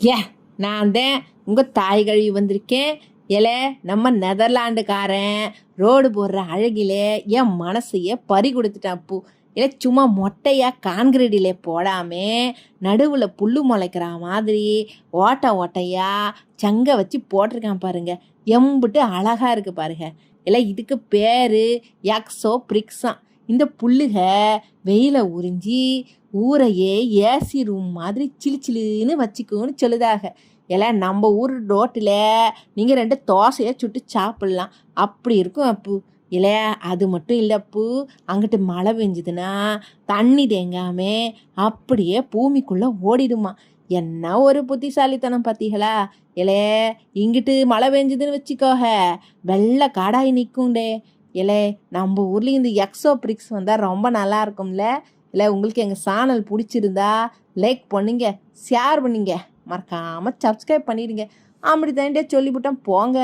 ஏ நான் தான் உங்கள் தாய் கழுவி வந்திருக்கேன். ஏலே நம்ம நெதர்லாண்டுக்காரன் ரோடு போடுற அழகிலே என் மனசையே பறி கொடுத்துட்டான் பூ. இல்லை சும்மா மொட்டையாக கான்கிரீட்டிலே போடாமே நடுவில் புல்லு முளைக்கிற மாதிரி ஓட்டையா சங்கை வச்சு போட்டிருக்கான் பாருங்க. எம்புட்டு அழகாக இருக்குது பாருங்க. இல்லை இதுக்கு பேர் எக்ஸோ பிரிக்ஸான். இந்த புல்லுக வெயில உறிஞ்சி ஊரையே ஏசி ரூம் மாதிரி சிலுன்னு வச்சுக்கோன்னு சொல்லுதாக. எல்லாம் நம்ம ஊர் ரோட்டில் நீங்கள் 2 தோசையை சுட்டு சாப்பிட்லாம், அப்படி இருக்கும் அப்பு. இல்லை அது மட்டும் இல்லை அப்பு, அங்கிட்டு மழை பெஞ்சுதுன்னா தண்ணி தேங்காமே அப்படியே பூமிக்குள்ளே ஓடிடுமா. என்ன ஒரு புத்திசாலித்தனம் பார்த்தீங்களா? இல்லை இங்கிட்டு மழை பெஞ்சுதுன்னு வச்சுக்கோக வெள்ளை காடாகி நிற்கும்டே. இல்லை நம்ம ஊர்லேயும் இந்த எக்ஸோ பிரிக்ஸ் வந்தால் ரொம்ப நல்லா இருக்கும்ல. இல்லை உங்களுக்கு எங்கள் சேனல் பிடிச்சிருந்தா லைக் பண்ணுங்க, ஷேர் பண்ணுங்க, மறக்காமல் சப்ஸ்கிரைப் பண்ணிடுங்க. அப்படி தாண்டே சொல்லிவிட்டேன் போங்க.